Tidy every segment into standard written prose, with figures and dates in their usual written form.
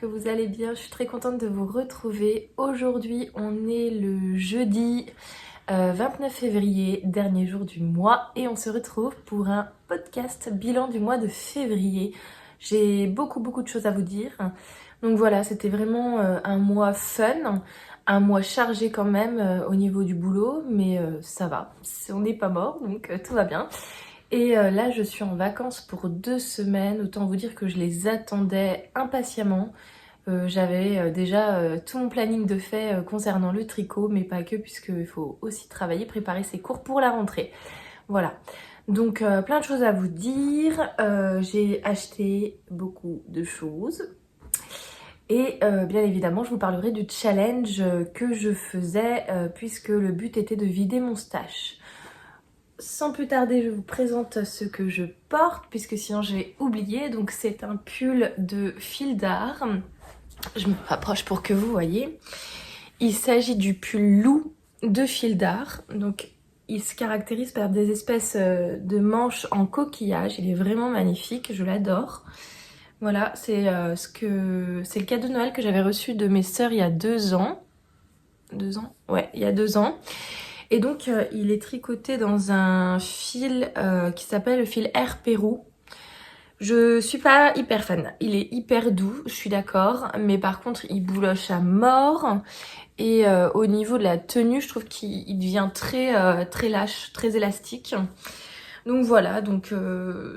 que vous allez bien. Je suis très contente de vous retrouver. Aujourd'hui, on est le jeudi 29 février, dernier jour du mois, et on se retrouve pour un podcast bilan du mois de février. J'ai beaucoup de choses à vous dire. Donc voilà, c'était vraiment un mois fun, un mois chargé quand même au niveau du boulot, mais ça va, on n'est pas mort, donc tout va bien. Et là, je suis en vacances pour 2 semaines. Autant vous dire que je les attendais impatiemment. J'avais déjà tout mon planning de fait concernant le tricot, mais pas que, puisqu'il faut aussi travailler, préparer ses cours pour la rentrée. Voilà. Donc plein de choses à vous dire. J'ai acheté beaucoup de choses. Et bien évidemment, je vous parlerai du challenge que je faisais, puisque le but était de vider mon stash. Sans plus tarder, je vous présente ce que je porte, puisque sinon je vais oublier. Donc c'est un pull de fil d'art. Je me rapproche pour que vous voyez. Il s'agit du pull loup de fil d'art. Donc il se caractérise par des espèces de manches en coquillage. Il est vraiment magnifique, je l'adore. Voilà, c'est le cadeau de Noël que j'avais reçu de mes sœurs il y a 2 ans. 2 ans? Ouais, il y a 2 ans. Et donc il est tricoté dans un fil qui s'appelle le fil Air Pérou. Je suis pas hyper fan, il est hyper doux, je suis d'accord, mais par contre il bouloche à mort. Et au niveau de la tenue, je trouve qu'il devient très lâche, très élastique. Donc voilà, donc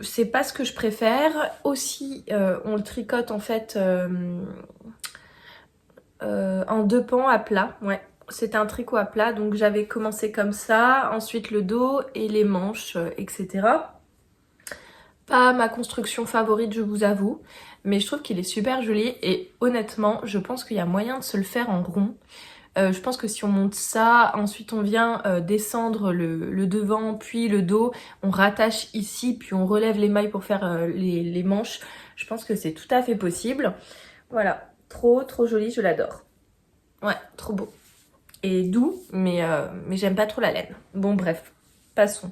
c'est pas ce que je préfère. Aussi, on le tricote en fait en 2 pans à plat, ouais. C'était un tricot à plat, donc j'avais commencé comme ça, ensuite le dos et les manches, etc. Pas ma construction favorite, je vous avoue, mais je trouve qu'il est super joli et honnêtement, je pense qu'il y a moyen de se le faire en rond. Je pense que si on monte ça, ensuite on vient descendre le devant, puis le dos, on rattache ici, puis on relève les mailles pour faire les manches. Je pense que c'est tout à fait possible. Voilà, trop joli, je l'adore. Ouais, trop beau. Et doux, mais j'aime pas trop la laine. Bon bref, passons.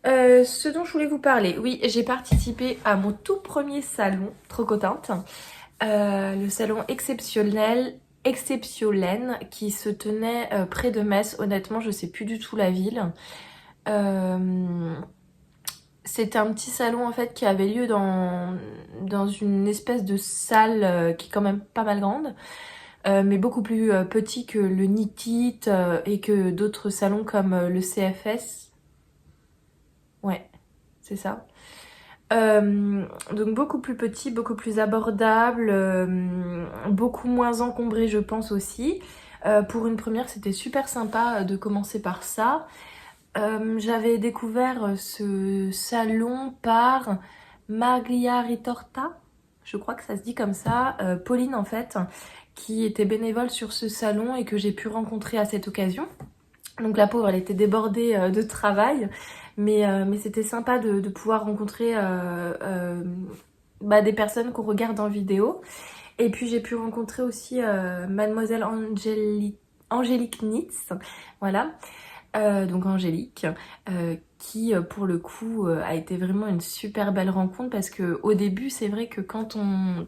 Ce dont je voulais vous parler, oui, j'ai participé à mon tout premier salon, trop contente. Le salon Exceptiolaine qui se tenait près de Metz. Honnêtement, je sais plus du tout la ville. C'était un petit salon en fait qui avait lieu dans une espèce de salle qui est quand même pas mal grande. Mais beaucoup plus petit que le Nitit et que d'autres salons comme le CFS. Ouais, c'est ça. Donc beaucoup plus petit, beaucoup plus abordable, beaucoup moins encombré je pense aussi. Pour une première, c'était super sympa de commencer par ça. J'avais découvert ce salon par Maglia Ritorta, je crois que ça se dit comme ça, Pauline en fait, qui était bénévole sur ce salon et que j'ai pu rencontrer à cette occasion. Donc la pauvre, elle était débordée de travail, mais c'était sympa de pouvoir rencontrer des personnes qu'on regarde en vidéo. Et puis j'ai pu rencontrer aussi Mademoiselle Angélique Nitz, voilà, donc Angélique, qui pour le coup a été vraiment une super belle rencontre parce que au début c'est vrai que quand on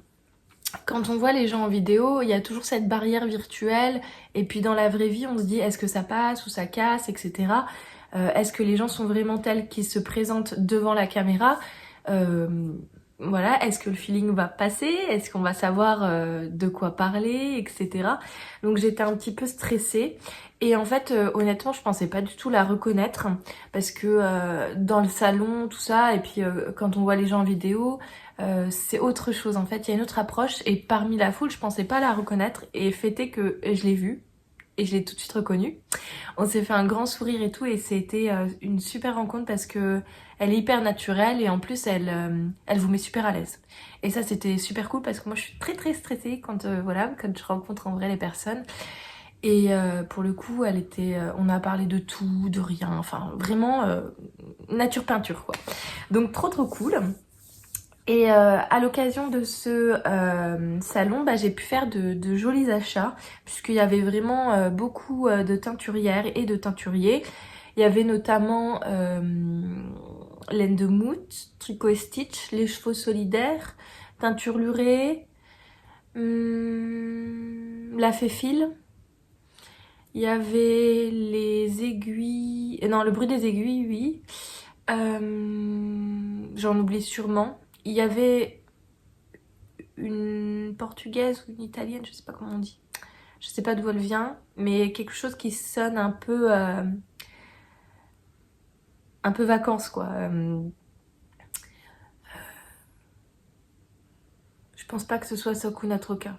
voit les gens en vidéo, il y a toujours cette barrière virtuelle et puis dans la vraie vie on se dit est-ce que ça passe ou ça casse, etc. Est-ce que les gens sont vraiment tels qu'ils se présentent devant la caméra? Voilà, est-ce que le feeling va passer? Est-ce qu'on va savoir de quoi parler, etc. Donc j'étais un petit peu stressée et en fait honnêtement je pensais pas du tout la reconnaître parce que dans le salon tout ça et puis quand on voit les gens en vidéo c'est autre chose en fait, il y a une autre approche et parmi la foule je pensais pas la reconnaître et fêter que je l'ai vue et je l'ai tout de suite reconnue. On s'est fait un grand sourire et tout et c'était une super rencontre parce que elle est hyper naturelle et en plus elle vous met super à l'aise. Et ça c'était super cool parce que moi je suis très stressée quand quand je rencontre en vrai les personnes. Et pour le coup on a parlé de tout, de rien, enfin vraiment nature peinture quoi. Donc trop cool. Et à l'occasion de ce salon, j'ai pu faire de jolis achats puisqu'il y avait vraiment beaucoup de teinturières et de teinturiers. Il y avait notamment Laine de Mout, Tricot et Stitch, Les Chevaux Solidaires, Teinture Lurée, La fée file. Il y avait les aiguilles... Non, le bruit des aiguilles, oui. J'en oublie sûrement. Il y avait une portugaise ou une italienne, je sais pas comment on dit. Je sais pas d'où elle vient, mais quelque chose qui sonne un peu vacances, quoi. Je pense pas que ce soit Sakuna Troka.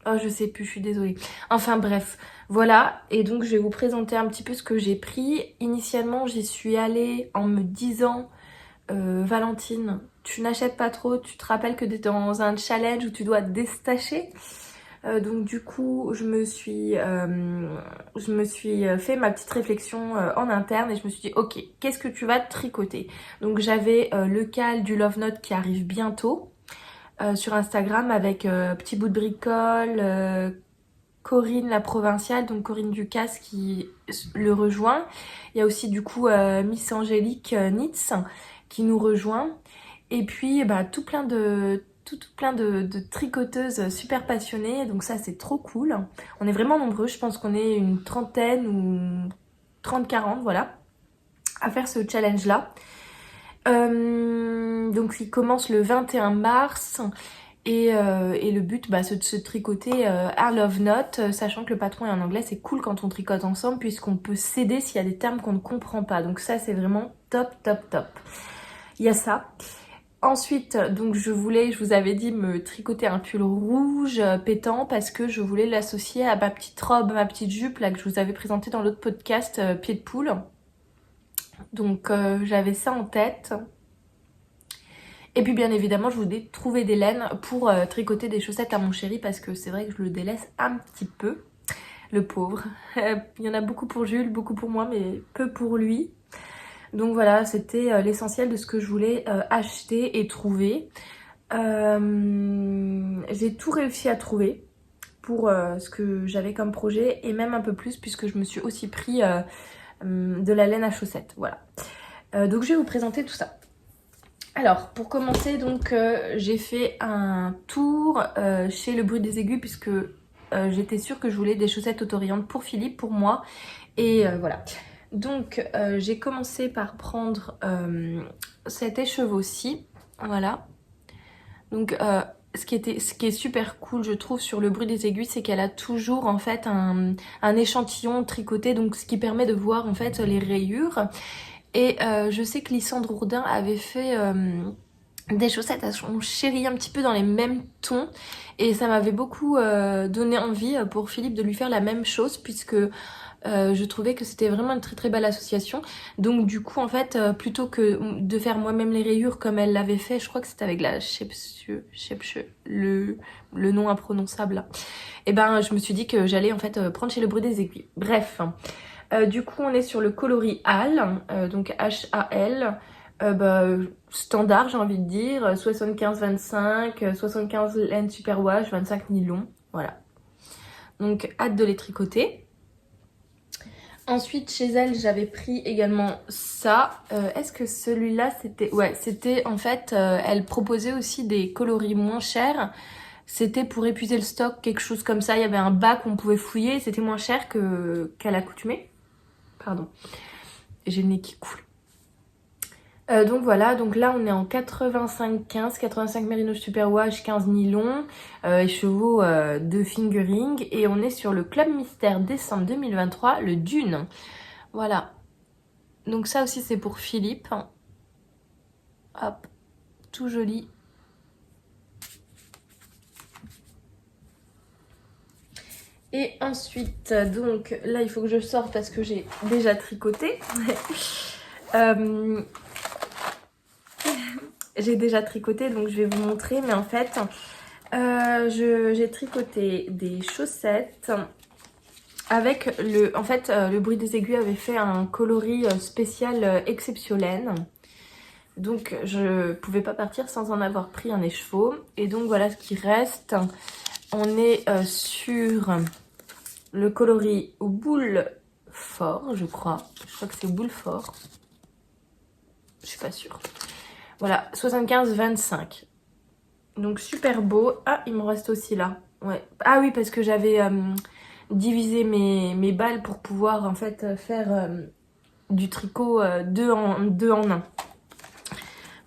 Oh, je sais plus, je suis désolée. Enfin bref, voilà. Et donc je vais vous présenter un petit peu ce que j'ai pris. Initialement, j'y suis allée en me disant Valentine, tu n'achètes pas trop, tu te rappelles que tu es dans un challenge où tu dois te détacher. Donc du coup, je me suis fait ma petite réflexion en interne et je me suis dit ok, qu'est-ce que tu vas tricoter? Donc j'avais le cal du Love Note qui arrive bientôt sur Instagram avec Petit Bout de Bricole, Corinne la provinciale, donc Corinne Ducasse qui le rejoint. Il y a aussi du coup Miss Angélique Nitz qui nous rejoint. Et puis bah, tout plein de tricoteuses super passionnées, donc ça c'est trop cool. On est vraiment nombreux, je pense qu'on est une trentaine ou 30-40, voilà, à faire ce challenge là. Donc il commence le 21 mars. Et le but, bah, c'est de se tricoter à Love Note, sachant que le patron est en anglais, c'est cool quand on tricote ensemble, puisqu'on peut s'aider s'il y a des termes qu'on ne comprend pas. Donc ça, c'est vraiment top, top, top. Il y a ça. Ensuite, donc je vous avais dit, me tricoter un pull rouge pétant, parce que je voulais l'associer à ma petite robe, ma petite jupe, là, que je vous avais présentée dans l'autre podcast, pied de poule. Donc j'avais ça en tête. Et puis bien évidemment, je voulais trouver des laines pour tricoter des chaussettes à mon chéri parce que c'est vrai que je le délaisse un petit peu, le pauvre. Il y en a beaucoup pour Jules, beaucoup pour moi, mais peu pour lui. Donc voilà, c'était l'essentiel de ce que je voulais acheter et trouver. J'ai tout réussi à trouver pour ce que j'avais comme projet et même un peu plus puisque je me suis aussi pris de la laine à chaussettes. Voilà. Donc je vais vous présenter tout ça. Alors, pour commencer, donc, j'ai fait un tour chez Le Bruit des Aiguilles puisque j'étais sûre que je voulais des chaussettes autorillantes pour Philippe, pour moi. Et voilà. Donc, j'ai commencé par prendre cet écheveau-ci. Voilà. Donc, ce qui est super cool, je trouve, sur Le Bruit des Aiguilles, c'est qu'elle a toujours, en fait, un échantillon tricoté. Donc, ce qui permet de voir, en fait, les rayures. Et je sais que Lysandre Ourdin avait fait des chaussettes à son chéri un petit peu dans les mêmes tons. Et ça m'avait beaucoup donné envie pour Philippe de lui faire la même chose puisque je trouvais que c'était vraiment une très très belle association. Donc du coup en fait plutôt que de faire moi-même les rayures comme elle l'avait fait, je crois que c'était avec la Shepsue, le nom imprononçable là. Et ben je me suis dit que j'allais en fait prendre chez Le Bruit des Aiguilles. Bref. Du coup, on est sur le coloris HAL, donc H-A-L, bah, standard, j'ai envie de dire, 75-25, 75 laine superwash, 25 nylon, voilà. Donc, hâte de les tricoter. Ensuite, chez elle, j'avais pris également ça. Est-ce que celui-là, c'était... Ouais, c'était en fait, elle proposait aussi des coloris moins chers. C'était pour épuiser le stock, quelque chose comme ça. Il y avait un bac où on pouvait fouiller, c'était moins cher qu'à l'accoutumée. Pardon, j'ai le nez qui coule. Donc voilà, donc là on est en 85-15, 85 Merino Superwash, 15 nylon, écheveau de fingering, et on est sur le Club Mystère décembre 2023, le Dune. Voilà, donc ça aussi c'est pour Philippe. Hop, tout joli. Et ensuite, donc là il faut que je sorte parce que j'ai déjà tricoté. J'ai déjà tricoté, donc je vais vous montrer, mais en fait j'ai tricoté des chaussettes avec le... En fait, Le Bruit des Aiguilles avait fait un coloris spécial exceptionnel. Donc je pouvais pas partir sans en avoir pris un écheveau. Et donc voilà ce qui reste. On est sur le coloris boule fort, je crois. Je crois que c'est boule fort. Je suis pas sûre. Voilà, 75-25. Donc super beau. Ah, il me reste aussi là. Ouais. Ah oui, parce que j'avais divisé mes balles pour pouvoir en fait faire du tricot deux en un.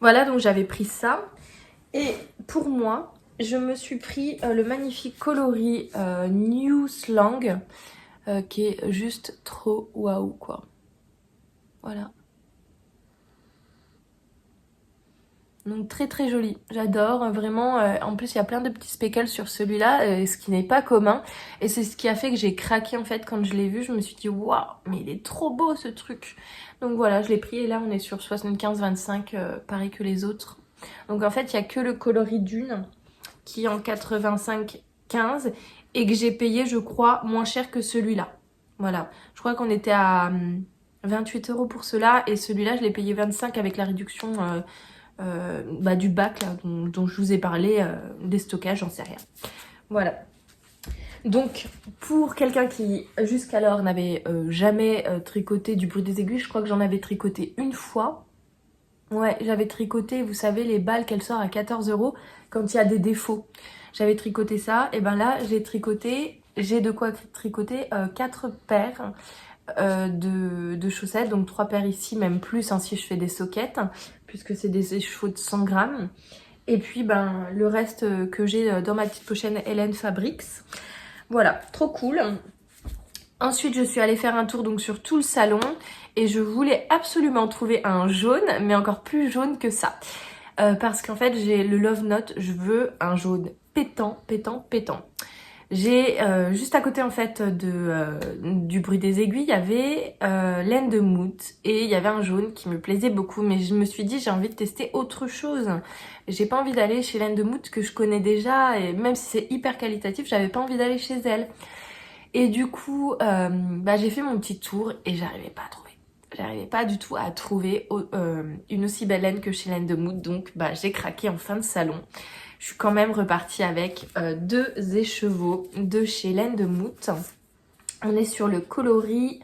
Voilà, donc j'avais pris ça. Et pour moi, je me suis pris le magnifique coloris New Slang qui est juste trop waouh quoi. Voilà. Donc très très joli, j'adore vraiment. En plus il y a plein de petits speckles sur celui-là, ce qui n'est pas commun. Et c'est ce qui a fait que j'ai craqué en fait quand je l'ai vu. Je me suis dit waouh, mais il est trop beau ce truc. Donc voilà, je l'ai pris et là on est sur 75-25, pareil que les autres. Donc en fait il n'y a que le coloris d'une qui est en 85-15 et que j'ai payé je crois moins cher que celui-là. Voilà, je crois qu'on était à 28 € pour cela et celui-là je l'ai payé 25 avec la réduction du bac là, dont je vous ai parlé, des stockages, j'en sais rien. Voilà. Donc pour quelqu'un qui jusqu'alors n'avait jamais tricoté du bruit des aiguilles, je crois que j'en avais tricoté une fois. Ouais, j'avais tricoté, vous savez, les balles qu'elle sort à 14 € quand il y a des défauts. J'avais tricoté ça, et ben là j'ai de quoi tricoter 4 paires de chaussettes, donc 3 paires ici, même plus hein, si je fais des soquettes, puisque c'est des écheveaux de 100 grammes. Et puis ben le reste que j'ai dans ma petite pochette Hélène Fabrics. Voilà, trop cool. Ensuite je suis allée faire un tour donc sur tout le salon et je voulais absolument trouver un jaune, mais encore plus jaune que ça. Parce qu'en fait j'ai le Love Note, je veux un jaune pétant, pétant, pétant. J'ai juste à côté en fait du bruit des aiguilles, il y avait laine de mout et il y avait un jaune qui me plaisait beaucoup, mais je me suis dit j'ai envie de tester autre chose. J'ai pas envie d'aller chez laine de mout que je connais déjà et même si c'est hyper qualitatif, j'avais pas envie d'aller chez elle. Et du coup j'ai fait mon petit tour et j'arrivais pas à trouver. J'arrivais pas du tout à trouver une aussi belle laine que chez laine de mout, donc j'ai craqué en fin de salon. Je suis quand même repartie avec 2 écheveaux de chez Laine de Mout. On est sur le coloris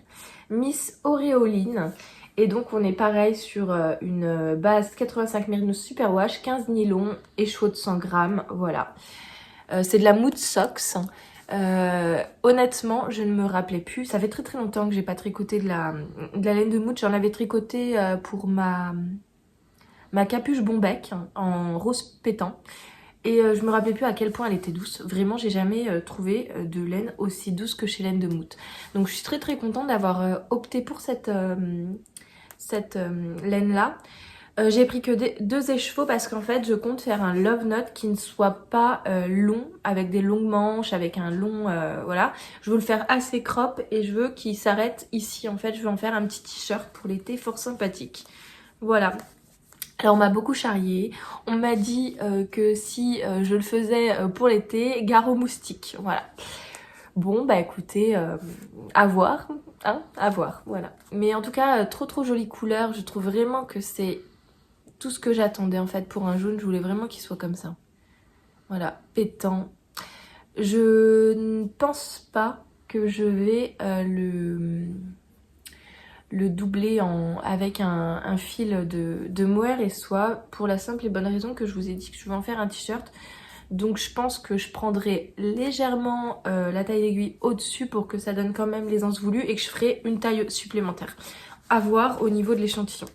Miss Auréoline. Et donc on est pareil sur une base 85 Merino Superwash, 15 nylon, écheveau de 100 grammes. Voilà. C'est de la Mout Socks. Honnêtement, je ne me rappelais plus. Ça fait très très longtemps que j'ai pas tricoté de la laine de Mout. J'en avais tricoté pour ma capuche Bombec en rose pétant. Et je me rappelais plus à quel point elle était douce. Vraiment, j'ai jamais trouvé de laine aussi douce que chez Laine de Mout. Donc je suis très très contente d'avoir opté pour cette laine-là. J'ai pris que 2 écheveaux parce qu'en fait, je compte faire un Love Note qui ne soit pas long, avec des longues manches, avec un long... voilà. Je veux le faire assez crop et je veux qu'il s'arrête ici. En fait, je veux en faire un petit t-shirt pour l'été fort sympathique. Voilà. Alors on m'a beaucoup charrié, on m'a dit que si je le faisais pour l'été, gare aux moustiques, voilà. Bon écoutez, à voir, hein, à voir, voilà. Mais en tout cas, trop trop jolie couleur, je trouve vraiment que c'est tout ce que j'attendais en fait pour un jaune, je voulais vraiment qu'il soit comme ça. Voilà, pétant. Je ne pense pas que je vais le doubler avec un fil de mohair et soie pour la simple et bonne raison que je vous ai dit que je vais en faire un t-shirt. Donc je pense que je prendrai légèrement la taille d'aiguille au-dessus pour que ça donne quand même l'aisance voulue et que je ferai une taille supplémentaire. À voir au niveau de l'échantillon.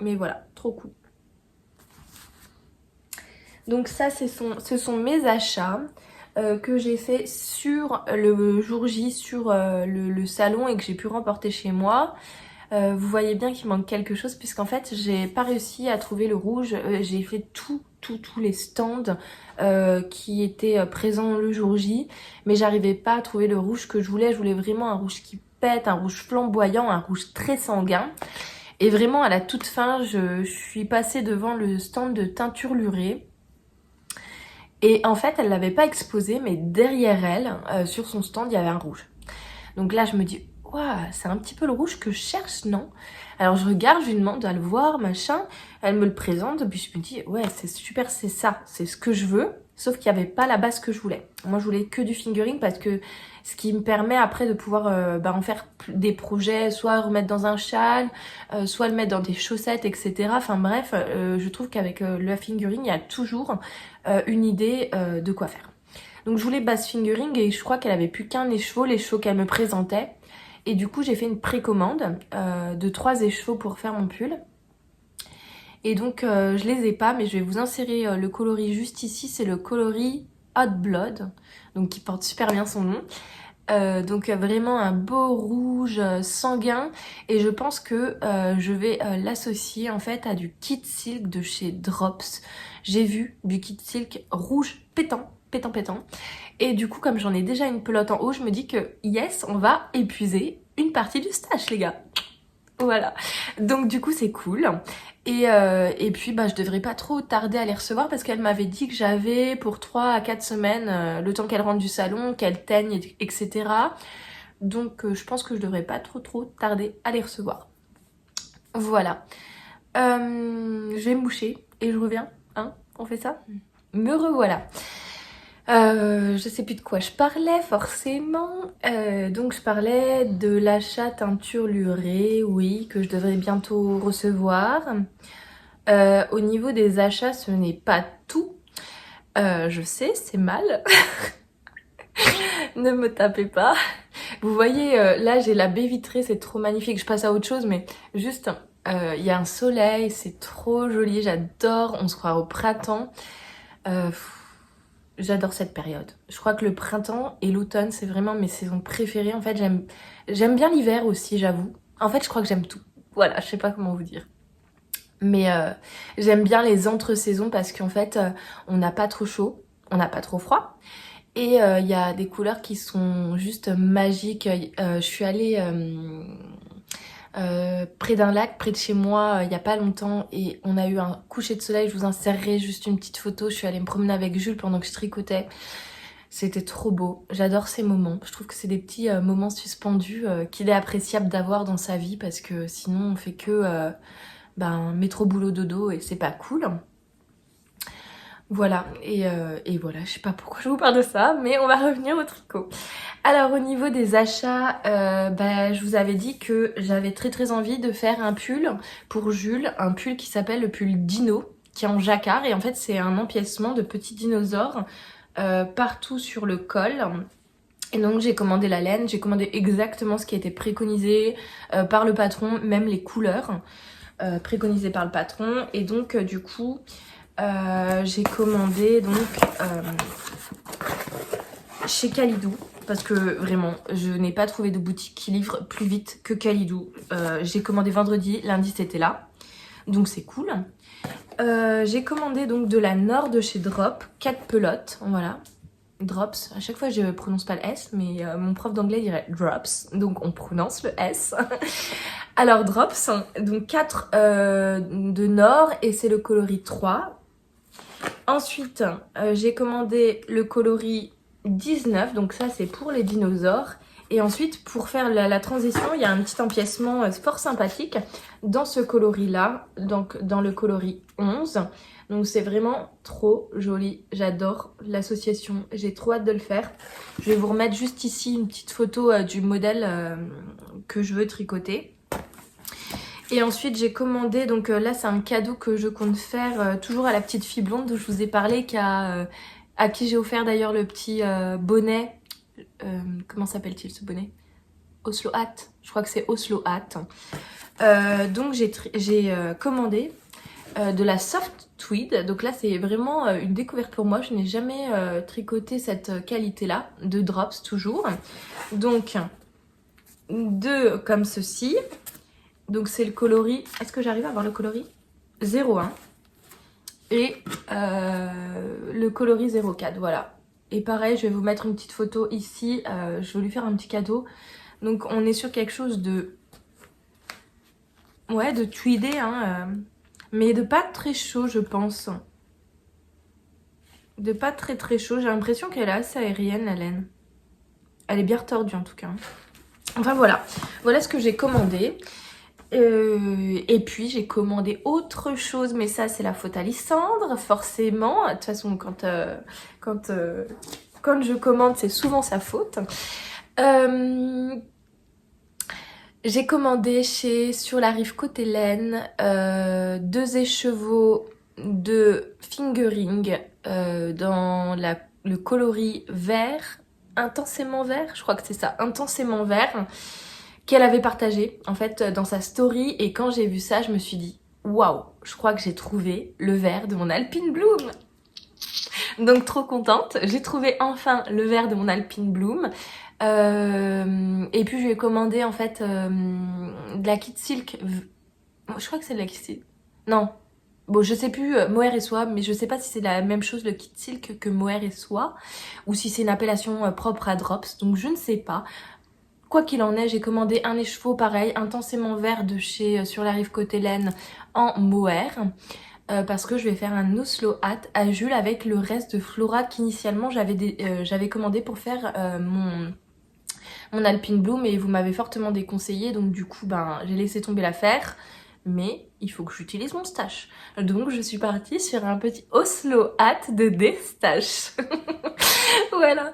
Mais voilà, trop cool. Donc ça, ce sont mes achats que j'ai fait sur le jour J, sur le salon et que j'ai pu remporter chez moi. Vous voyez bien qu'il manque quelque chose puisqu'en fait j'ai pas réussi à trouver le rouge. J'ai fait tous les stands qui étaient présents le jour J, mais j'arrivais pas à trouver le rouge que je voulais. Je voulais vraiment un rouge qui pète, un rouge flamboyant, un rouge très sanguin. Et vraiment à la toute fin, je suis passée devant le stand de teinture lurée. Et en fait elle l'avait pas exposé, mais derrière elle, sur son stand, il y avait un rouge. Donc là je me dis waouh, c'est un petit peu le rouge que je cherche, non? Alors je regarde, je lui demande à le voir, machin, elle me le présente, puis je me dis ouais c'est super, c'est ça, c'est ce que je veux. sauf qu'il n'y avait pas la base que je voulais. Moi je voulais que du fingering parce que ce qui me permet après de pouvoir en faire des projets, soit remettre dans un châle, soit le mettre dans des chaussettes, etc. Enfin bref, je trouve qu'avec le fingering, il y a toujours une idée de quoi faire. Donc je voulais base fingering et je crois qu'elle avait plus qu'un écheveau, l'écheveau qu'elle me présentait. Et du coup j'ai fait une précommande de 3 écheveaux pour faire mon pull. Et donc je les ai pas, mais je vais vous insérer le coloris juste ici, c'est le coloris Hot Blood, donc qui porte super bien son nom. Donc vraiment un beau rouge sanguin, et je pense que je vais l'associer en fait à du Kit Silk de chez Drops. J'ai vu du Kit Silk rouge pétant, pétant, pétant. Et du coup comme j'en ai déjà une pelote en haut, je me dis que yes, on va épuiser une partie du stash les gars. Voilà, donc du coup c'est cool. Et puis bah, je devrais pas trop tarder à les recevoir parce qu'elle m'avait dit que j'avais pour 3 à 4 semaines le temps qu'elle rentre du salon, qu'elle teigne, etc. Donc je pense que je devrais pas trop tarder à les recevoir. Voilà. Je vais me boucher et je reviens. Hein, on fait ça? Me revoilà. Je sais plus de quoi je parlais forcément. Donc je parlais de l'achat teinture lurée, oui, que je devrais bientôt recevoir. Au niveau des achats, ce n'est pas tout. Je sais, c'est mal. Ne me tapez pas. Vous voyez, là j'ai la baie vitrée, c'est trop magnifique. Je passe à autre chose, mais juste, il y a un soleil, c'est trop joli, j'adore. On se croit au printemps. J'adore cette période. Je crois que le printemps et l'automne, c'est vraiment mes saisons préférées. En fait, j'aime bien l'hiver aussi, j'avoue. En fait, je crois que j'aime tout. Voilà, je sais pas comment vous dire. Mais j'aime bien les entre-saisons parce qu'en fait, on n'a pas trop chaud, on n'a pas trop froid. Et il y a des couleurs qui sont juste magiques. Je suis allée près d'un lac, près de chez moi, il y a pas longtemps, et on a eu un coucher de soleil. Je vous insérerai juste une petite photo. Je suis allée me promener avec Jules pendant que je tricotais. C'était trop beau. J'adore ces moments. Je trouve que c'est des petits moments suspendus qu'il est appréciable d'avoir dans sa vie parce que sinon on fait que métro boulot dodo et c'est pas cool. Voilà, et voilà, je sais pas pourquoi je vous parle de ça, mais on va revenir au tricot. Alors au niveau des achats, je vous avais dit que j'avais très envie de faire un pull pour Jules, un pull qui s'appelle le pull Dino, qui est en jacquard, et en fait c'est un empiècement de petits dinosaures partout sur le col. Et donc j'ai commandé la laine, j'ai commandé exactement ce qui était préconisé par le patron, même les couleurs préconisées par le patron, et donc du coup... j'ai commandé donc chez Kalidou parce que vraiment je n'ai pas trouvé de boutique qui livre plus vite que Kalidou. J'ai commandé vendredi, lundi c'était là, donc c'est cool. J'ai commandé donc de la Nord de chez Drop, 4 pelotes, voilà. Drops, à chaque fois je prononce pas le S, mais mon prof d'anglais dirait Drops, donc on prononce le S. Alors Drops, donc 4 de Nord et c'est le coloris 3. Ensuite, j'ai commandé le coloris 19, donc ça c'est pour les dinosaures. Et ensuite, pour faire la transition, il y a un petit empiècement fort sympathique dans ce coloris-là, donc dans le coloris 11. Donc c'est vraiment trop joli, j'adore l'association, j'ai trop hâte de le faire. Je vais vous remettre juste ici une petite photo du modèle que je veux tricoter. Et ensuite j'ai commandé, donc là c'est un cadeau que je compte faire toujours à la petite fille blonde dont je vous ai parlé, à qui j'ai offert d'ailleurs le petit bonnet, comment s'appelle-t-il ce bonnet? Oslo Hat, je crois que c'est Oslo Hat. Donc j'ai commandé de la soft tweed, donc là c'est vraiment une découverte pour moi, je n'ai jamais tricoté cette qualité là, de Drops toujours. Donc deux comme ceci. Donc c'est le coloris, est-ce que j'arrive à avoir le coloris 01 et le coloris 04, voilà. Et pareil, je vais vous mettre une petite photo ici, je vais lui faire un petit cadeau. Donc on est sur quelque chose de... ouais, de tweedé, hein, mais de pas très chaud je pense. De pas très chaud, j'ai l'impression qu'elle est assez aérienne la laine. Elle est bien retordue en tout cas. Enfin voilà, voilà ce que j'ai commandé. Et puis j'ai commandé autre chose, mais ça c'est la faute à Lysandre, forcément. De toute façon, quand, quand je commande, c'est souvent sa faute. J'ai commandé sur la rive Côte-Hélène 2 écheveaux de fingering dans le coloris vert, intensément vert, je crois que c'est ça, intensément vert, qu'elle avait partagé en fait dans sa story. Et quand j'ai vu ça, je me suis dit waouh, je crois que j'ai trouvé le vert de mon Alpine Bloom. Donc trop contente, j'ai trouvé enfin le vert de mon Alpine Bloom. Et puis je lui ai commandé en fait de la Kit Silk. Je crois que c'est de la Kit Silk. Non. Bon, je sais plus, mohair et soie, mais je sais pas si c'est la même chose le Kit Silk que mohair et soie, ou si c'est une appellation propre à Drops, donc je ne sais pas. Quoi qu'il en est, j'ai commandé un écheveau pareil, intensément vert de chez Sur la rive Côte-Hélène en mohair. Parce que je vais faire un Oslo hat à Jules avec le reste de Flora qu'initialement j'avais commandé pour faire mon Alpine Bloom, et vous m'avez fortement déconseillé, donc du coup j'ai laissé tomber l'affaire. Mais il faut que j'utilise mon stash. Donc je suis partie sur un petit Oslo hat de Destache. Voilà.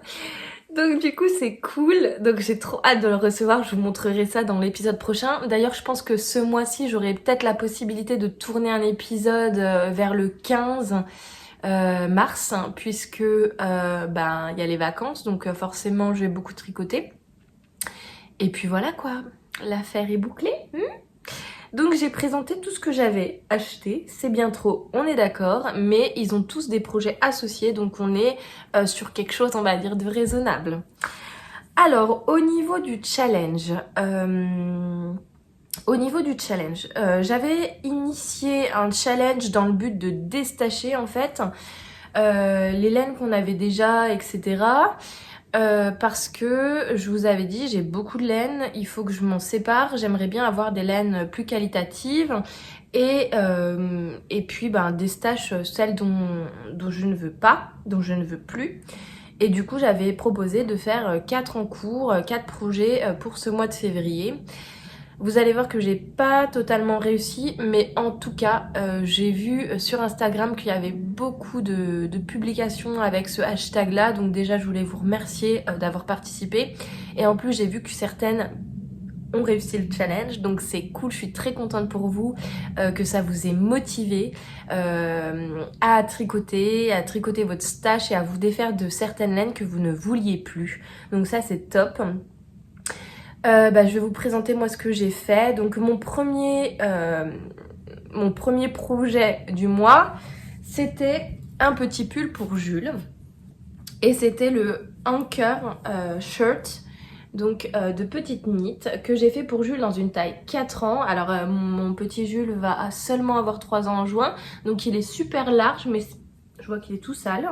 Donc du coup c'est cool, donc j'ai trop hâte de le recevoir, je vous montrerai ça dans l'épisode prochain. D'ailleurs je pense que ce mois-ci j'aurai peut-être la possibilité de tourner un épisode vers le 15 mars, puisque il y a les vacances, donc forcément je vais beaucoup tricoter. Et puis voilà quoi, l'affaire est bouclée. Donc j'ai présenté tout ce que j'avais acheté, c'est bien trop, on est d'accord, mais ils ont tous des projets associés, donc on est sur quelque chose, on va dire, de raisonnable. Alors, au niveau du challenge, j'avais initié un challenge dans le but de déstacher en fait les laines qu'on avait déjà, etc. Parce que je vous avais dit, j'ai beaucoup de laine, il faut que je m'en sépare, j'aimerais bien avoir des laines plus qualitatives et puis des staches, celles dont je ne veux pas, dont je ne veux plus. Et du coup j'avais proposé de faire 4 en cours, 4 projets pour ce mois de février. Vous allez voir que j'ai pas totalement réussi, mais en tout cas, j'ai vu sur Instagram qu'il y avait beaucoup de publications avec ce hashtag-là. Donc déjà, je voulais vous remercier d'avoir participé. Et en plus, j'ai vu que certaines ont réussi le challenge, donc c'est cool, je suis très contente pour vous, que ça vous ait motivé à tricoter votre stash et à vous défaire de certaines laines que vous ne vouliez plus. Donc ça, c'est top. Je vais vous présenter moi ce que j'ai fait. Donc mon premier projet du mois, c'était un petit pull pour Jules. Et c'était le Anchor shirt, donc de petite knit, que j'ai fait pour Jules dans une taille 4 ans. Alors mon petit Jules va seulement avoir 3 ans en juin, donc il est super large, mais je vois qu'il est tout sale.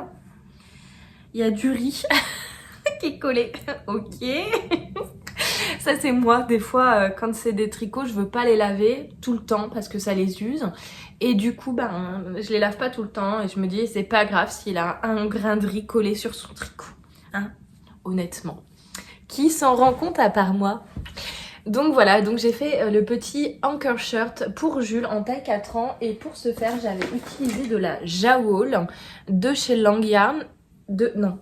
Il y a du riz qui est collé, ok. Ça c'est moi, des fois quand c'est des tricots, je veux pas les laver tout le temps parce que ça les use. Et du coup, je les lave pas tout le temps et je me dis c'est pas grave s'il a un grain de riz collé sur son tricot. Hein, honnêtement. Qui s'en rend compte à part moi? Donc voilà, donc j'ai fait le petit Anchor shirt pour Jules en taille 4 ans. Et pour ce faire, j'avais utilisé de la Jawool de chez Langyarn. Non,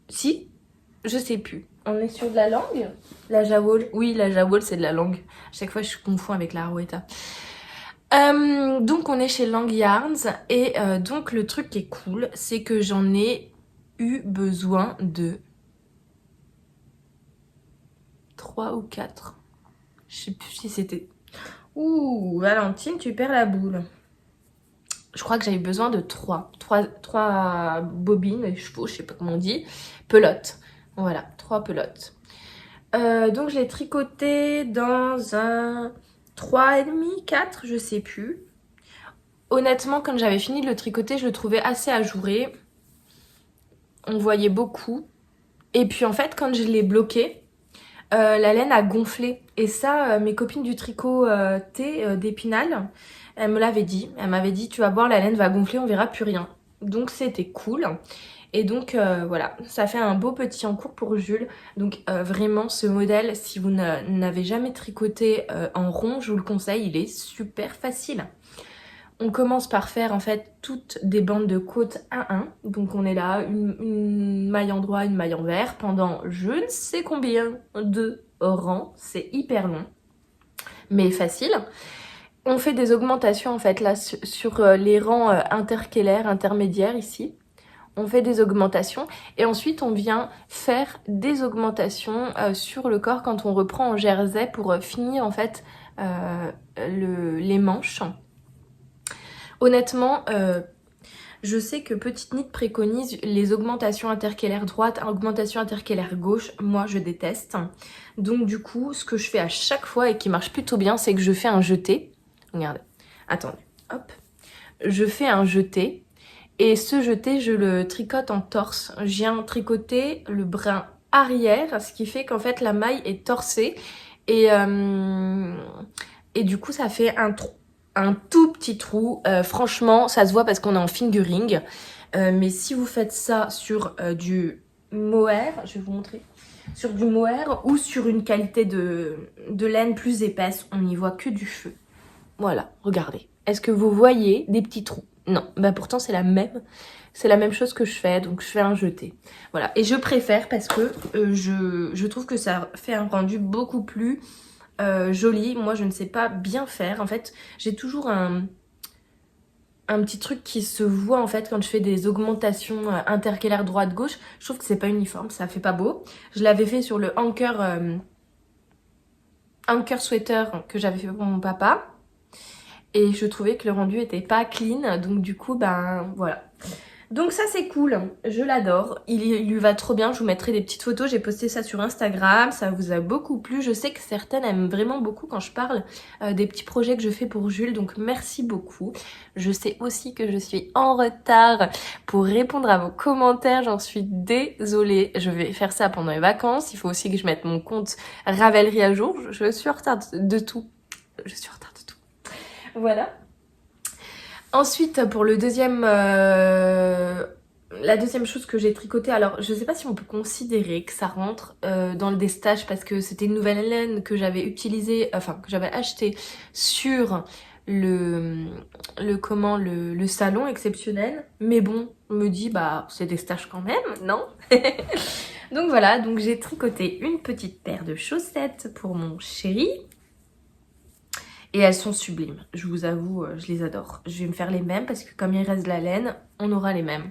si, je sais plus. On est sur de la langue? La Jawool? Oui, la Jawool, c'est de la langue. À chaque fois, je confonds avec la Arouetta. Donc, on est chez Langyarns. Et donc, le truc qui est cool, c'est que j'en ai eu besoin de 3 ou 4. Je sais plus si c'était... Ouh, Valentine, tu perds la boule. Je crois que j'avais besoin de 3 bobines, chevaux, je sais pas comment on dit, pelotes. Voilà, 3 pelotes. Donc je l'ai tricoté dans un 3,5, 4, je sais plus. Honnêtement, quand j'avais fini de le tricoter, je le trouvais assez ajouré. On voyait beaucoup. Et puis en fait, quand je l'ai bloqué, la laine a gonflé. Et ça, mes copines du tricot thé d'Épinal, elles me l'avaient dit. Elle m'avait dit, tu vas voir, la laine va gonfler, on verra plus rien. Donc c'était cool. Et donc voilà, ça fait un beau petit encours pour Jules. Donc vraiment ce modèle, si vous n'avez jamais tricoté en rond, je vous le conseille, il est super facile. On commence par faire en fait toutes des bandes de côte 1-1. Donc on est là, une maille en droit, une maille en vert pendant je ne sais combien de rangs. C'est hyper long, mais facile. On fait des augmentations en fait là sur les rangs intercalaires, intermédiaires ici. On fait des augmentations et ensuite on vient faire des augmentations sur le corps quand on reprend en jersey pour finir en fait les manches. Honnêtement, je sais que Petite Knit préconise les augmentations intercalaires droite, augmentations intercalaires gauche. Moi, je déteste. Donc du coup, ce que je fais à chaque fois et qui marche plutôt bien, c'est que je fais un jeté. Regardez, attendez, hop. Je fais un jeté. Et ce jeté, je le tricote en torse. Je viens tricoter le brin arrière, ce qui fait qu'en fait, la maille est torsée. Et du coup, ça fait un tout petit trou. Franchement, ça se voit parce qu'on est en fingering. Mais si vous faites ça sur du mohair, je vais vous montrer, sur du mohair ou sur une qualité de laine plus épaisse, on n'y voit que du feu. Voilà, regardez. Est-ce que vous voyez des petits trous? Non, bah pourtant c'est la même chose que je fais, donc je fais un jeté. Voilà, et je préfère parce que je trouve que ça fait un rendu beaucoup plus joli. Moi je ne sais pas bien faire, en fait j'ai toujours un petit truc qui se voit en fait quand je fais des augmentations intercalaires droite-gauche. Je trouve que c'est pas uniforme, ça fait pas beau. Je l'avais fait sur le anchor sweater que j'avais fait pour mon papa. Et je trouvais que le rendu était pas clean, donc du coup, ben voilà. Donc ça c'est cool, je l'adore, il lui va trop bien, je vous mettrai des petites photos, j'ai posté ça sur Instagram, ça vous a beaucoup plu, je sais que certaines aiment vraiment beaucoup quand je parle des petits projets que je fais pour Jules, donc merci beaucoup. Je sais aussi que je suis en retard pour répondre à vos commentaires, j'en suis désolée, je vais faire ça pendant les vacances, il faut aussi que je mette mon compte Ravelry à jour, je suis en retard de tout, je suis en retard de tout. Voilà. Ensuite, pour le deuxième, la deuxième chose que j'ai tricotée, alors je sais pas si on peut considérer que ça rentre dans le destage parce que c'était une nouvelle laine que j'avais utilisée, enfin que j'avais achetée sur le salon exceptionnel. Mais bon, on me dit bah c'est des stages quand même, non? Donc voilà, donc j'ai tricoté une petite paire de chaussettes pour mon chéri. Et elles sont sublimes, je vous avoue, je les adore. Je vais me faire les mêmes parce que comme il reste de la laine, on aura les mêmes.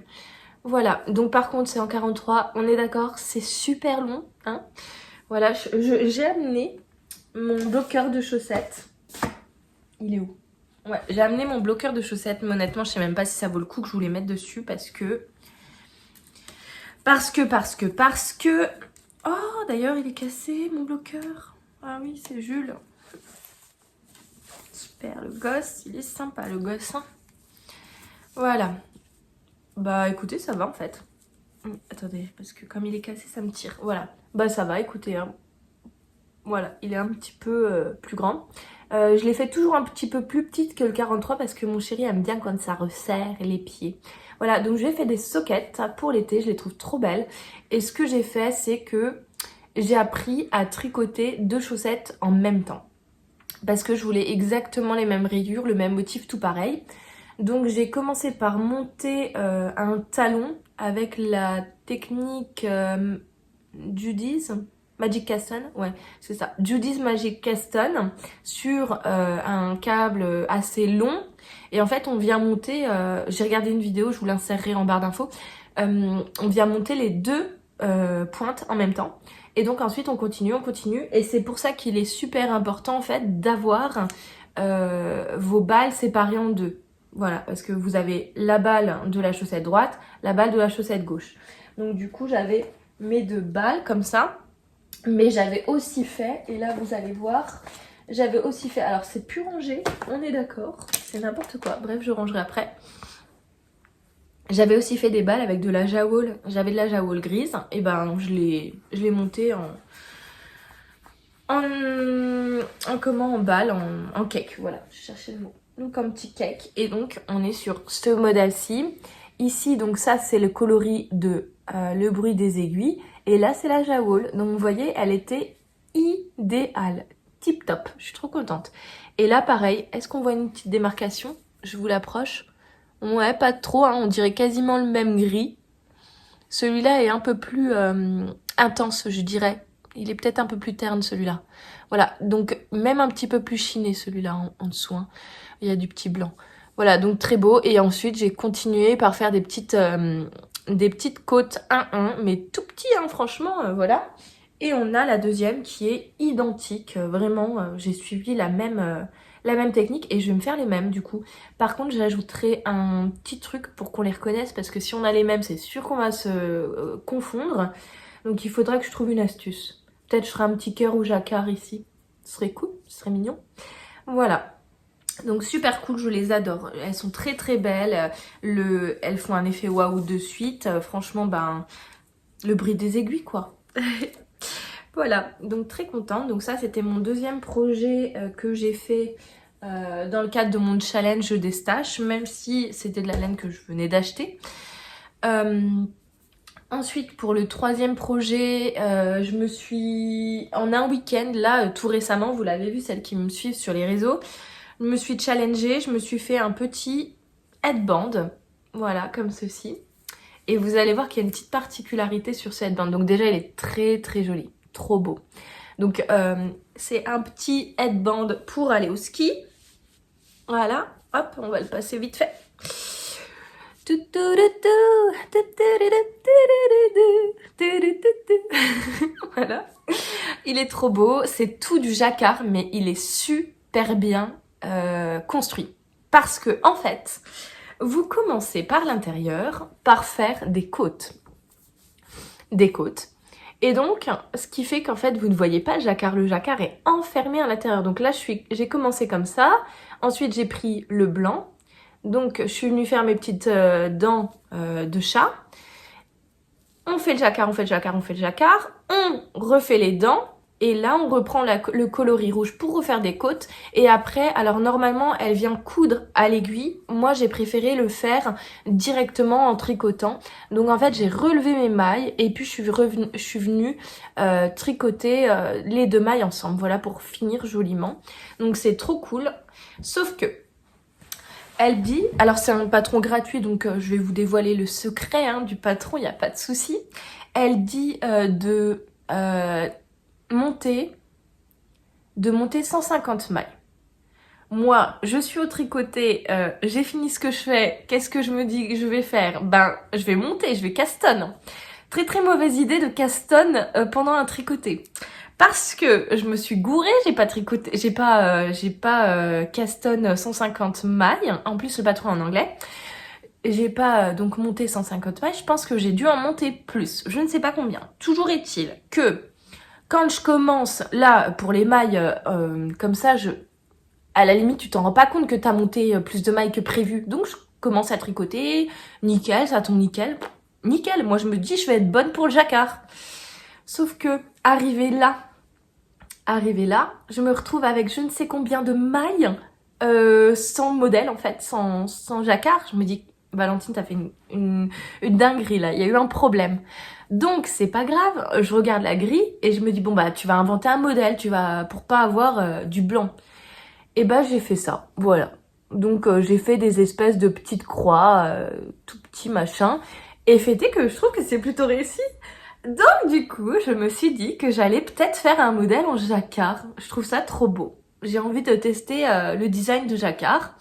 Voilà, donc par contre c'est en 43, on est d'accord, c'est super long. Hein, voilà, j'ai amené mon bloqueur de chaussettes. Il est où? Ouais, j'ai amené mon bloqueur de chaussettes, mais honnêtement je sais même pas si ça vaut le coup que je vous les mette dessus parce que... Oh, d'ailleurs il est cassé mon bloqueur. Ah oui, c'est Jules. Super, le gosse, il est sympa le gosse. Hein, voilà. Bah écoutez, ça va en fait. Attendez, parce que comme il est cassé, ça me tire. Voilà. Bah ça va, écoutez. Hein. Voilà, il est un petit peu plus grand. Je l'ai fait toujours un petit peu plus petite que le 43 parce que mon chéri aime bien quand ça resserre les pieds. Voilà, donc je lui ai fait des soquettes pour l'été, je les trouve trop belles. Et ce que j'ai fait, c'est que j'ai appris à tricoter 2 chaussettes en même temps. Parce que je voulais exactement les mêmes rayures, le même motif, tout pareil. Donc j'ai commencé par monter un talon avec la technique Judy's Magic Caston, ouais c'est ça, Judy's Magic Caston sur un câble assez long. Et en fait on vient monter, j'ai regardé une vidéo, je vous l'insérerai en barre d'infos, on vient monter les 2 pointes en même temps. Et donc ensuite on continue, et c'est pour ça qu'il est super important en fait d'avoir vos balles séparées en 2. Voilà, parce que vous avez la balle de la chaussette droite, la balle de la chaussette gauche. Donc du coup j'avais mes 2 balles comme ça, mais j'avais aussi fait, et là vous allez voir, j'avais aussi fait, alors c'est plus rangé, on est d'accord, c'est n'importe quoi, bref je rangerai après. J'avais aussi fait des balles avec de la jawool, j'avais de la jawool grise, et ben je l'ai montée en balle, en cake, voilà, je cherchais le mot. Donc un petit cake, et donc on est sur ce modèle-ci. Ici, donc ça, c'est le coloris de Le bruit des aiguilles. Et là, c'est la Jawohl. Donc, vous voyez, elle était idéale. Tip top. Je suis trop contente. Et là, pareil, est-ce qu'on voit une petite démarcation? Je vous l'approche. Ouais, pas trop, hein, on dirait quasiment le même gris. Celui-là est un peu plus intense, je dirais. Il est peut-être un peu plus terne, celui-là. Voilà, donc même un petit peu plus chiné, celui-là, en dessous. Hein. Il y a du petit blanc. Voilà, donc très beau. Et ensuite, j'ai continué par faire des petites côtes 1-1, mais tout petit, hein, franchement, voilà. Et on a la deuxième qui est identique. Vraiment, j'ai suivi la même technique et je vais me faire les mêmes du coup. Par contre, j'ajouterai un petit truc pour qu'on les reconnaisse parce que si on a les mêmes, c'est sûr qu'on va se confondre. Donc il faudra que je trouve une astuce. Peut-être je ferai un petit cœur ou jacquard ici. Ce serait cool, ce serait mignon. Voilà. Donc super cool, je les adore. Elles sont très très belles. Elles font un effet waouh de suite. Franchement, ben, le bruit des aiguilles quoi. Voilà, donc très contente. Donc ça, c'était mon deuxième projet que j'ai fait dans le cadre de mon challenge des staches, même si c'était de la laine que je venais d'acheter. Ensuite, pour le troisième projet, je me suis... En un week-end, là, tout récemment, vous l'avez vu, celles qui me suivent sur les réseaux, je me suis challengée, je me suis fait un petit headband, voilà, comme ceci. Et vous allez voir qu'il y a une petite particularité sur ce headband. Donc déjà, il est très très joli. Trop beau. Donc c'est un petit headband pour aller au ski. Voilà, hop, on va le passer vite fait. Voilà. Il est trop beau, c'est tout du jacquard, mais il est super bien construit. Parce que en fait, vous commencez par l'intérieur, par faire des côtes. Des côtes. Et donc, ce qui fait qu'en fait, vous ne voyez pas le jacquard. Le jacquard est enfermé à l'intérieur. Donc là, j'ai commencé comme ça. Ensuite, j'ai pris le blanc. Donc, je suis venue faire mes petites dents de chat. On fait le jacquard, on fait le jacquard, on fait le jacquard. On refait les dents. Et là, on reprend le coloris rouge pour refaire des côtes. Et après, alors normalement, elle vient coudre à l'aiguille. Moi, j'ai préféré le faire directement en tricotant. Donc en fait, j'ai relevé mes mailles et puis je suis venue tricoter les deux mailles ensemble. Voilà, pour finir joliment. Donc c'est trop cool. Sauf que, elle dit, alors c'est un patron gratuit, donc je vais vous dévoiler le secret hein, du patron, il n'y a pas de souci. Elle dit de monter 150 mailles. Moi, je suis au tricoté, j'ai fini ce que je fais, qu'est-ce que je me dis que je vais faire? Ben, je vais monter, je vais castonne. Très très mauvaise idée de castonne pendant un tricoté. Parce que je me suis gourée, j'ai pas tricoté, j'ai pas castonne 150 mailles, en plus le patron en anglais. J'ai pas donc monté 150 mailles, je pense que j'ai dû en monter plus, je ne sais pas combien. Toujours est-il que quand je commence, là, pour les mailles, comme ça, à la limite, tu t'en rends pas compte que t'as monté plus de mailles que prévu. Donc, je commence à tricoter, nickel, ça tombe nickel. Nickel, moi je me dis, je vais être bonne pour le jacquard. Sauf que, arrivé là, je me retrouve avec je ne sais combien de mailles sans modèle, en fait, sans jacquard. Je me dis, Valentine, t'as fait une dinguerie, là, il y a eu un problème. Donc c'est pas grave, je regarde la grille et je me dis bon bah tu vas inventer un modèle, pour pas avoir du blanc. Et bah j'ai fait ça, voilà. Donc j'ai fait des espèces de petites croix, tout petits machins. Et fêter que je trouve que c'est plutôt réussi. Donc du coup je me suis dit que j'allais peut-être faire un modèle en jacquard. Je trouve ça trop beau. J'ai envie de tester le design de jacquard.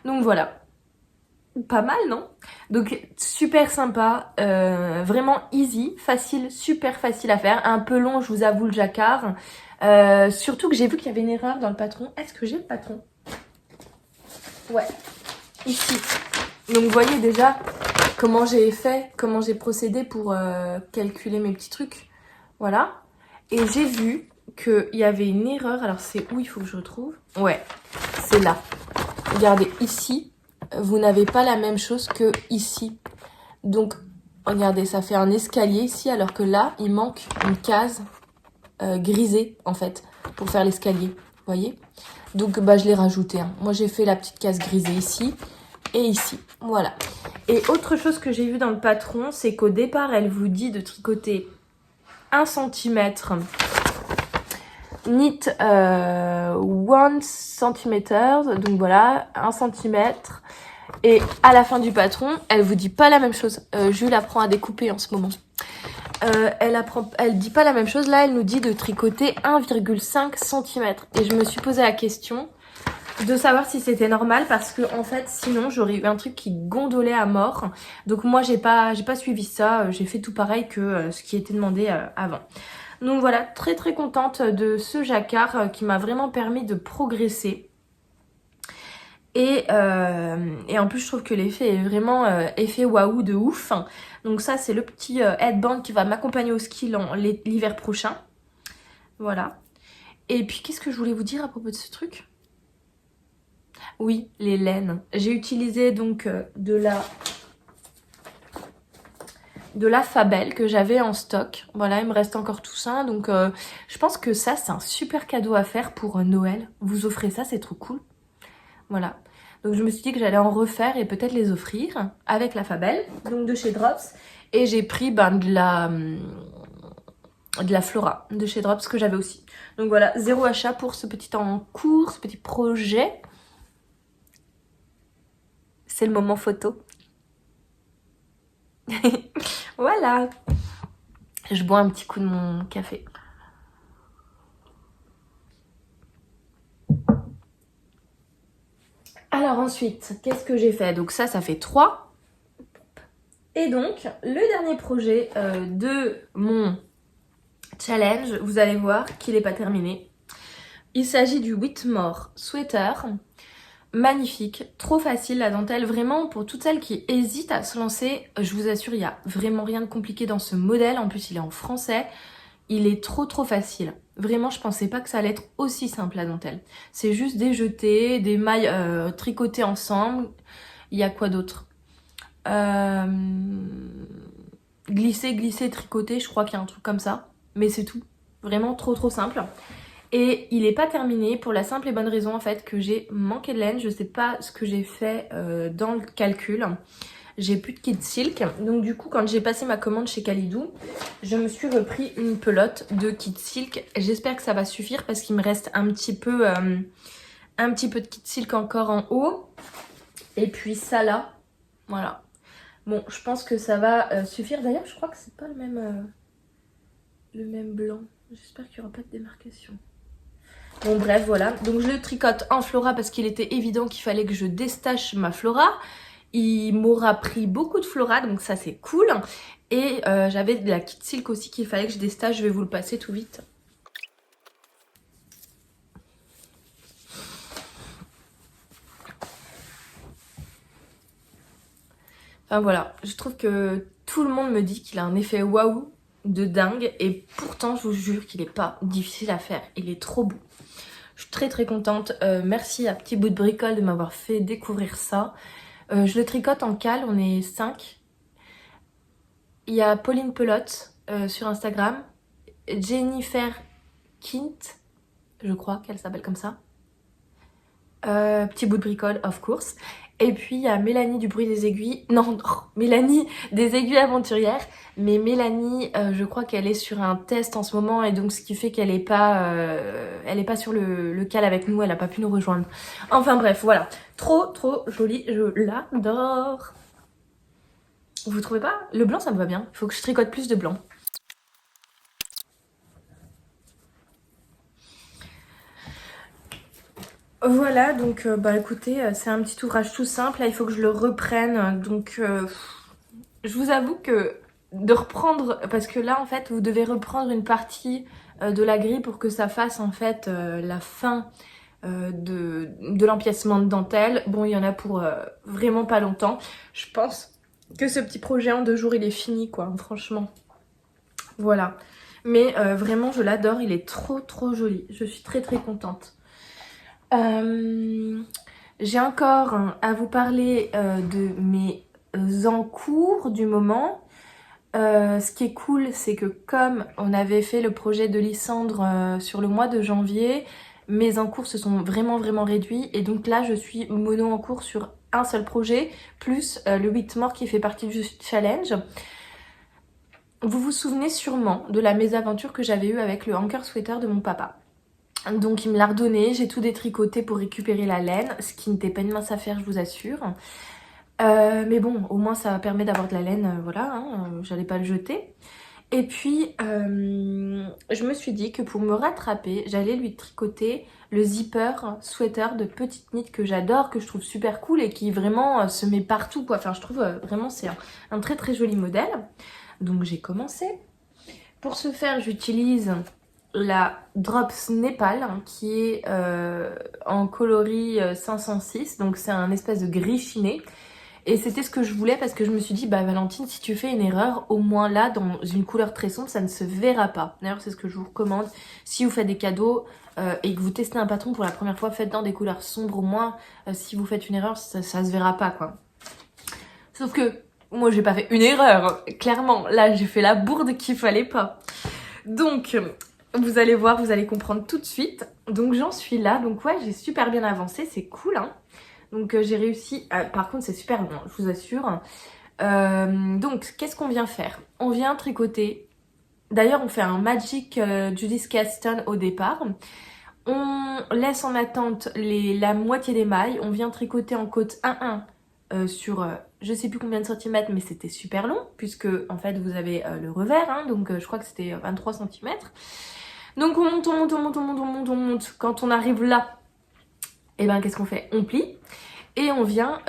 Donc voilà. Pas mal, non? Donc super sympa, vraiment easy, facile, super facile à faire. Un peu long, je vous avoue, le jacquard. Surtout que j'ai vu qu'il y avait une erreur dans le patron. Est-ce que j'ai le patron? Ouais, ici. Donc vous voyez déjà comment j'ai fait, comment j'ai procédé pour calculer mes petits trucs. Voilà. Et j'ai vu qu'il y avait une erreur. Alors c'est où il faut que je retrouve? Ouais, c'est là. Regardez, ici. Vous n'avez pas la même chose que ici. Donc, regardez, ça fait un escalier ici, alors que là, il manque une case grisée, en fait, pour faire l'escalier. Vous voyez? Donc, bah, je l'ai rajouté. Hein. Moi, j'ai fait la petite case grisée ici. et ici, voilà. Et autre chose que j'ai vu dans le patron, c'est qu'au départ, elle vous dit de tricoter 1 cm, knit 1 cm, donc voilà, 1 cm. Et à la fin du patron, elle vous dit pas la même chose. Jules apprend à découper en ce moment. Elle dit pas la même chose. Là, elle nous dit de tricoter 1,5 cm. Et je me suis posé la question de savoir si c'était normal parce que en fait, sinon, j'aurais eu un truc qui gondolait à mort. Donc moi, j'ai pas suivi ça. J'ai fait tout pareil que ce qui était demandé avant. Donc voilà, très très contente de ce jacquard qui m'a vraiment permis de progresser. Et en plus je trouve que l'effet est vraiment effet waouh de ouf. Donc ça c'est le petit headband qui va m'accompagner au ski l'hiver prochain. Voilà. Et puis qu'est-ce que je voulais vous dire à propos de ce truc? Oui, les laines. J'ai utilisé donc de la Fabelle que j'avais en stock. Voilà, il me reste encore tout ça. Donc je pense que ça c'est un super cadeau à faire pour Noël. Vous offrez ça, c'est trop cool. Voilà. Donc je me suis dit que j'allais en refaire et peut-être les offrir avec la Fabelle, donc de chez Drops. Et j'ai pris de la Flora de chez Drops que j'avais aussi. Donc voilà, 0 achat pour ce petit en cours, ce petit projet. C'est le moment photo. Voilà. Je bois un petit coup de mon café. Alors ensuite, qu'est-ce que j'ai fait? Donc ça fait 3. Et donc, le dernier projet de mon challenge, vous allez voir qu'il n'est pas terminé. Il s'agit du Whitmore Sweater. Magnifique, trop facile la dentelle, vraiment pour toutes celles qui hésitent à se lancer, je vous assure, il n'y a vraiment rien de compliqué dans ce modèle. En plus, il est en français. Il est trop facile. Vraiment, je pensais pas que ça allait être aussi simple la dentelle. C'est juste des jetés, des mailles tricotées ensemble. Il y a quoi d'autre? Glisser, tricoter, je crois qu'il y a un truc comme ça. Mais c'est tout. Vraiment trop simple. Et il n'est pas terminé pour la simple et bonne raison en fait que j'ai manqué de laine. Je sais pas ce que j'ai fait dans le calcul. J'ai plus de kit silk. Donc du coup quand j'ai passé ma commande chez Kalidou, je me suis repris une pelote de kit silk. J'espère que ça va suffire parce qu'il me reste un petit peu de kit silk encore en haut. Et puis ça là, voilà. Bon, je pense que ça va suffire. D'ailleurs, je crois que c'est pas le même blanc. J'espère qu'il n'y aura pas de démarcation. Bon bref, voilà. Donc je le tricote en Flora parce qu'il était évident qu'il fallait que je déstache ma Flora. Il m'aura pris beaucoup de Flora, donc ça c'est cool. Et j'avais de la kit silk aussi qu'il fallait que je déstache. Je vais vous le passer tout vite. Enfin voilà, je trouve que tout le monde me dit qu'il a un effet waouh de dingue. Et pourtant, je vous jure qu'il n'est pas difficile à faire. Il est trop beau. Je suis très contente. Merci à Petit Bout de Bricole de m'avoir fait découvrir ça. Je le tricote en cale, on est 5. Il y a Pauline Pelote sur Instagram. Jennifer Kint, je crois qu'elle s'appelle comme ça. Petit Bout de Bricole, of course. Et puis il y a Mélanie du bruit des aiguilles. Non, Mélanie des aiguilles aventurières. Mais Mélanie, je crois qu'elle est sur un test en ce moment. Et donc ce qui fait qu'elle est pas sur le cal avec nous. Elle a pas pu nous rejoindre. Enfin bref, voilà. Trop jolie. Je l'adore. Vous trouvez pas? Le blanc, ça me va bien. Il faut que je tricote plus de blanc. Voilà, donc bah écoutez, c'est un petit ouvrage tout simple. Là, il faut que je le reprenne. Donc, je vous avoue que de reprendre... Parce que là, en fait, vous devez reprendre une partie de la grille pour que ça fasse, en fait, la fin de l'empiècement de dentelle. Bon, il y en a pour vraiment pas longtemps. Je pense que ce petit projet en 2 jours, il est fini, quoi, franchement. Voilà. Mais vraiment, je l'adore. Il est trop joli. Je suis très contente. J'ai encore à vous parler de mes encours du moment. Ce qui est cool, c'est que comme on avait fait le projet de Lysandre sur le mois de janvier, mes encours se sont vraiment réduits. Et donc là, je suis mono encours sur un seul projet, plus le 8 morts qui fait partie du challenge. Vous vous souvenez sûrement de la mésaventure que j'avais eue avec le hanker sweater de mon papa. Donc il me l'a redonné, j'ai tout détricoté pour récupérer la laine, ce qui n'était pas une mince affaire, je vous assure. Mais bon, au moins ça permet d'avoir de la laine, voilà, hein, j'allais pas le jeter. Et puis, je me suis dit que pour me rattraper, j'allais lui tricoter le zipper sweater de petite knit que j'adore, que je trouve super cool et qui vraiment se met partout, quoi. Enfin, je trouve vraiment c'est un très très joli modèle. Donc j'ai commencé. Pour ce faire, j'utilise la Drops Népal qui est en coloris 506, donc c'est un espèce de gris chiné. Et c'était ce que je voulais parce que je me suis dit, bah Valentine, si tu fais une erreur, au moins là, dans une couleur très sombre, ça ne se verra pas. D'ailleurs, c'est ce que je vous recommande. Si vous faites des cadeaux et que vous testez un patron pour la première fois, faites dans des couleurs sombres, au moins, si vous faites une erreur, ça se verra pas, quoi. Sauf que, moi, j'ai pas fait une erreur, clairement. Là, j'ai fait la bourde qu'il fallait pas. Donc, vous allez voir, vous allez comprendre tout de suite. Donc, j'en suis là. Donc, ouais, j'ai super bien avancé, c'est cool, hein. Donc j'ai réussi, par contre c'est super long, je vous assure. Donc qu'est-ce qu'on vient faire? On vient tricoter, d'ailleurs on fait un Magic Judy's Caston au départ. On laisse en attente la moitié des mailles, on vient tricoter en côte 1-1 sur je sais plus combien de centimètres, mais c'était super long, puisque en fait vous avez le revers, hein, donc je crois que c'était 23 cm. Donc on monte, on monte, on monte, on monte, on monte, on monte. Quand on arrive là, et ben qu'est-ce qu'on fait? On plie et on vient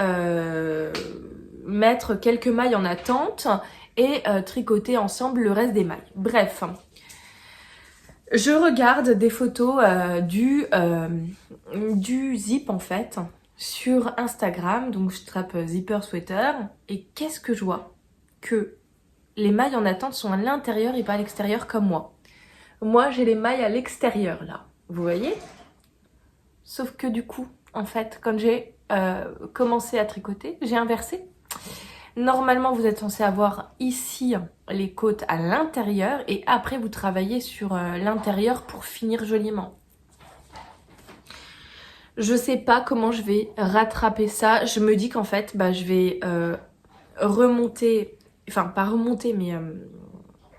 mettre quelques mailles en attente et tricoter ensemble le reste des mailles. Bref, je regarde des photos du zip en fait sur Instagram, donc je tape zipper sweater et qu'est-ce que je vois? Que les mailles en attente sont à l'intérieur et pas à l'extérieur comme moi. Moi j'ai les mailles à l'extérieur là, vous voyez? Sauf que du coup, en fait, quand j'ai commencé à tricoter, j'ai inversé. Normalement, vous êtes censé avoir ici les côtes à l'intérieur et après vous travaillez sur l'intérieur pour finir joliment. Je sais pas comment je vais rattraper ça. Je me dis qu'en fait, bah, je vais remonter, enfin pas remonter, mais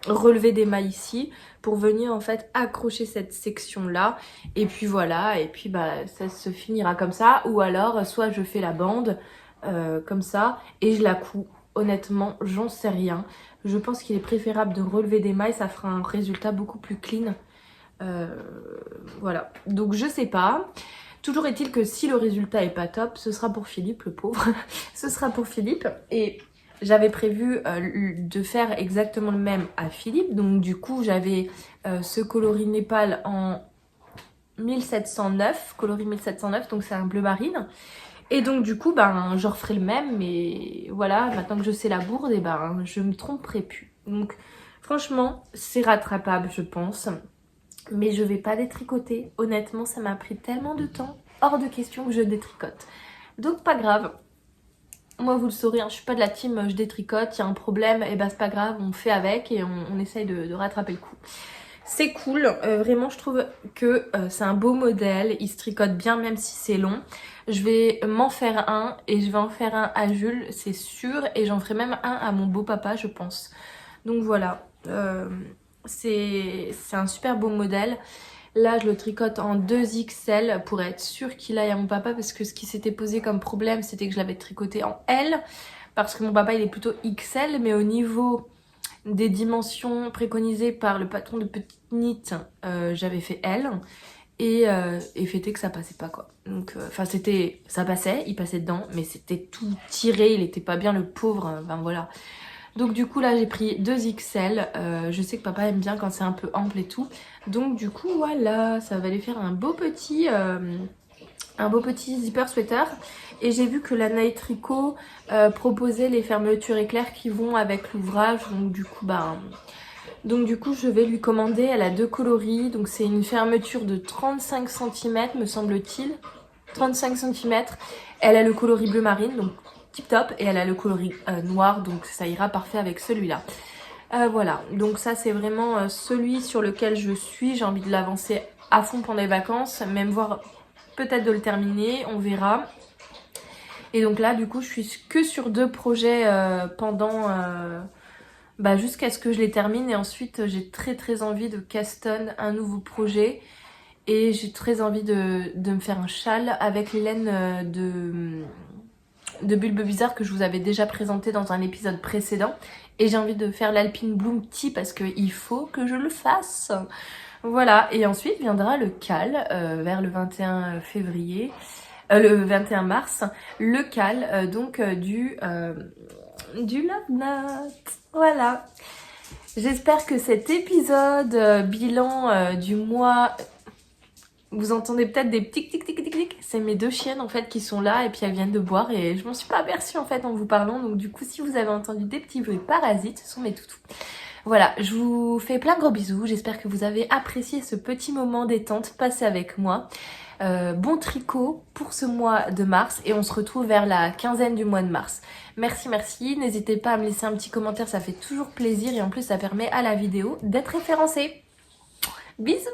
relever des mailles ici pour venir en fait accrocher cette section là et puis voilà, et puis bah ça se finira comme ça, ou alors soit je fais la bande comme ça et je la couds. Honnêtement j'en sais rien, je pense qu'il est préférable de relever des mailles, ça fera un résultat beaucoup plus clean. Voilà, donc je sais pas. Toujours est-il que si le résultat est pas top, ce sera pour Philippe, le pauvre. Ce sera pour Philippe. Et j'avais prévu de faire exactement le même à Philippe. Donc du coup, j'avais ce coloris Népal en 1709, coloris 1709, donc c'est un bleu marine. Et donc du coup, ben, je referai le même, mais voilà, maintenant que je sais la bourde, et ben, je me tromperai plus. Donc franchement, c'est rattrapable, je pense. Mais je vais pas détricoter. Honnêtement, ça m'a pris tellement de temps. Hors de question que je détricote. Donc pas grave. Moi, vous le saurez, hein, je suis pas de la team je détricote, il y a un problème, et bah c'est pas grave, on fait avec et on essaye de rattraper le coup. C'est cool, vraiment je trouve que c'est un beau modèle, il se tricote bien même si c'est long. Je vais m'en faire un et je vais en faire un à Jules, c'est sûr, et j'en ferai même un à mon beau papa, je pense. Donc voilà, c'est un super beau modèle. Là, je le tricote en 2XL pour être sûre qu'il aille à mon papa, parce que ce qui s'était posé comme problème, c'était que je l'avais tricoté en L, parce que mon papa, il est plutôt XL, mais au niveau des dimensions préconisées par le patron de Petite Knit, j'avais fait L, et fêté que ça passait pas, quoi. Donc, enfin, ça passait, il passait dedans, mais c'était tout tiré, il était pas bien, le pauvre, enfin voilà. Donc du coup là j'ai pris 2XL, je sais que papa aime bien quand c'est un peu ample et tout. Donc du coup voilà, ça va lui faire un beau petit zipper sweater. Et j'ai vu que la Night Tricot proposait les fermetures éclairs qui vont avec l'ouvrage. Donc du coup je vais lui commander, elle a deux coloris. Donc c'est une fermeture de 35 cm me semble-t-il. 35 cm. Elle a le coloris bleu marine, donc tip top, et elle a le coloris noir, donc ça ira parfait avec celui-là. Voilà, donc ça c'est vraiment celui sur lequel je suis. J'ai envie de l'avancer à fond pendant les vacances, même voir peut-être de le terminer, on verra. Et donc là du coup je suis que sur 2 projets pendant jusqu'à ce que je les termine, et ensuite j'ai très envie de castonne un nouveau projet. Et j'ai très envie de me faire un châle avec les laines de Bulbe Bizarre que je vous avais déjà présenté dans un épisode précédent. Et j'ai envie de faire l'Alpine Bloom Tea parce qu'il faut que je le fasse. Voilà, et ensuite viendra le cal vers le 21 février, le 21 mars, le cal du Love Note. Voilà. J'espère que cet épisode bilan du mois... Vous entendez peut-être des tic tic tic tic tic. C'est mes 2 chiennes en fait qui sont là et puis elles viennent de boire et je m'en suis pas aperçue en fait en vous parlant. Donc du coup si vous avez entendu des petits bruits parasites, ce sont mes toutous. Voilà, je vous fais plein de gros bisous. J'espère que vous avez apprécié ce petit moment détente passé avec moi. Bon tricot pour ce mois de mars et on se retrouve vers la quinzaine du mois de mars. Merci. N'hésitez pas à me laisser un petit commentaire, ça fait toujours plaisir et en plus ça permet à la vidéo d'être référencée. Bisous!